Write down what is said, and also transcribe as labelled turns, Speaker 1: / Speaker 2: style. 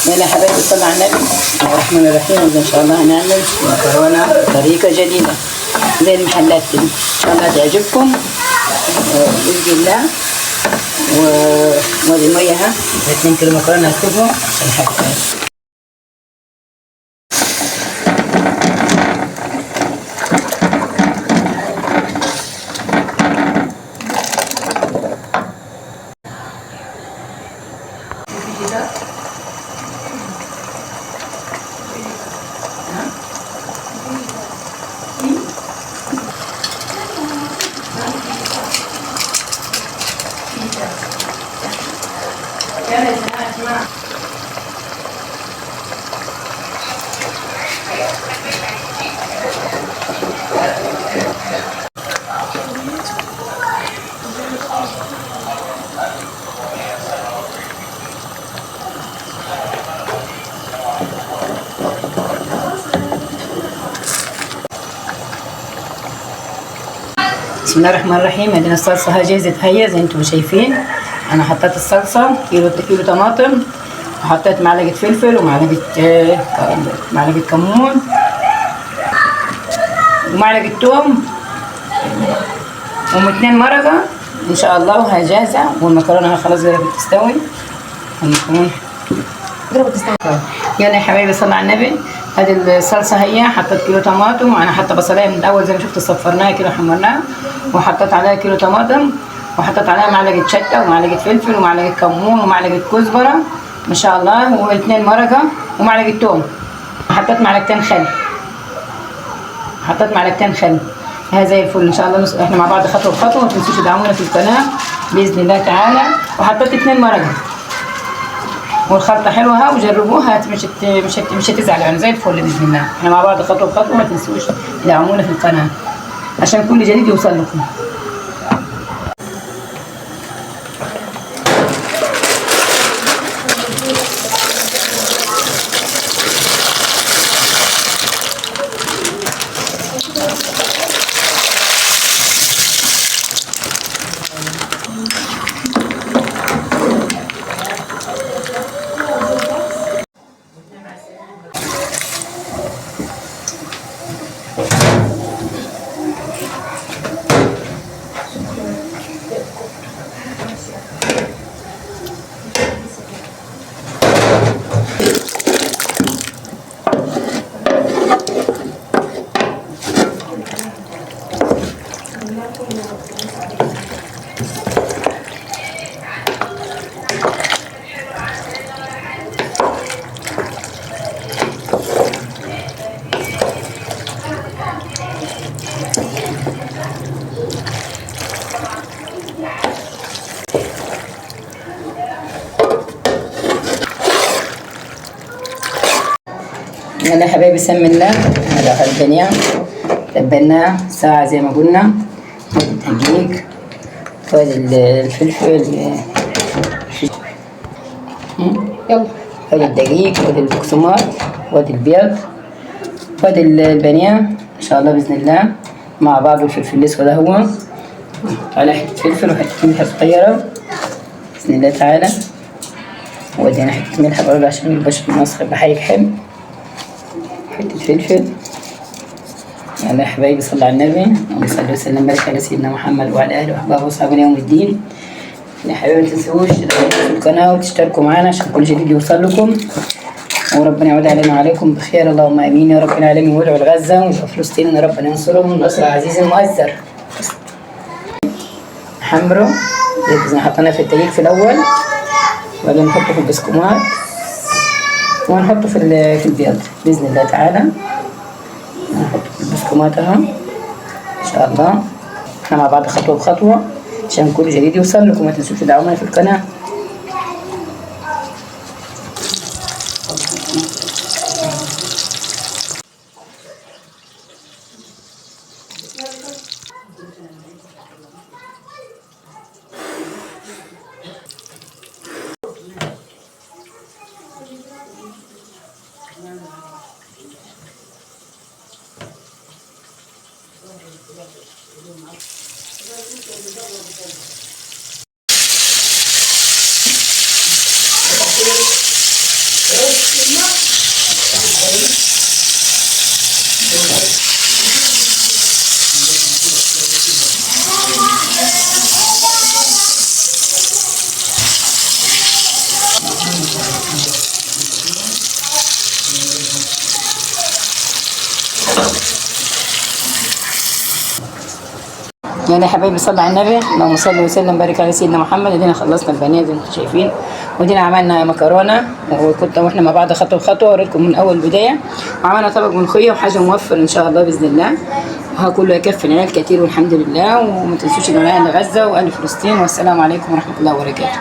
Speaker 1: يلا حبايبي صلوا على النبي الرحمن الرحيم. ان شاء الله هنعمل مكرونه بطريقه جديده زي المحلات كده، ان شاء الله تعجبكم باذن الله. وادي الميه ها 2 كيلو مكرونه هسيبهم عشان حاجه. بسم الله الرحمن الرحيم. عندنا الصلصه جاهزه هي زي انتم شايفين. انا حطيت الصلصه كيلو طماطم، وحطيت معلقه فلفل ومعلقه كمون ومعلقه توم و2 مرقه ان شاء الله، وهي جاهزه. والمكرونه خلاص قربت تستوي. يلا يا حبايبي صلوا على النبي. هذه الصلصه هي حطيت كيلو طماطم، وانا حاطه بصلايه من الاول زي ما شفتوا، صفرناها كده حمرناها، وحطيت عليها كيلو طماطم، وحطيت عليها معلقه شطه ومعلقه فلفل ومعلقه كمون ومعلقه كزبره ما شاء الله، و2 مرقه ومعلقه توم. حطيت معلقتين خل. هي زي الفل ان شاء الله. احنا مع بعض خطوه بخطوه، ما تنسوش تدعمونا في القناه باذن الله تعالى. وحطيت 2 مرقه، والخلطه حلوه ها، وجربوها مش هتزعلوا يعني زي الفل باذن الله. احنا مع بعض خطوه بخطوه، ما تنسوش تدعمونا في القناه عشان كل جديد يوصل لكم. يلا يا حبايبي بسم الله. هذا البنية تبلناه ساعة زي ما قلنا. الدقيق وادي الفلفل، يلا وادي الدقيق وادي البقسماط وادي البيض وادي البنية ان شاء الله باذن الله مع بعض. والفلفل الاسود اهو، على حتة فلفل وحتة ملح صغيرة باذن الله تعالى. وادينا حتة ملح برضه عشان ميبقاش المسخ يبقى حي حلو. حتة فلفل. يلا يا حبايبي صلوا على النبي، اللهم صل وسلم وبارك على سيدنا محمد وعلى اله واحبابه واصحابه يوم الدين. يا حبايبي ما تنسوش تدعمونا في القناه وتشتركوا معنا عشان كل جديد يوصل لكم، وربنا يعود علينا وعليكم بخير. اللهم امين يا رب العالمين. وادعوا لغزه وفلسطين ان ربنا ينصرهم نصر عزيز مؤزر. حمره زي ما حطينا في الدقيق في الاول، وبعدين نحطه في البسكومات ونحطه في البيض باذن الله تعالى. نحطه في البسكومات اهو ان شاء الله. احنا مع بعض خطوه بخطوه عشان كل جديد يوصل لكم. ما تنسوش تدعمونا في القناه. يعني يا حبايبي صلوا على النبي، اللهم صل وسلم وبارك على سيدنا محمد. ادينا خلصنا البانيه زي ما انتم شايفين، ودينا عملنا مكرونه، واحنا مع بعض خطوه بخطوه وريتكم من اول بدايه، وعملنا طبق ملوخيه وحاجه موفر ان شاء الله باذن الله، وها كله يكفي العيال كتير والحمد لله. وما تنسوش ان انا غزه واهل فلسطين، والسلام عليكم ورحمه الله وبركاته.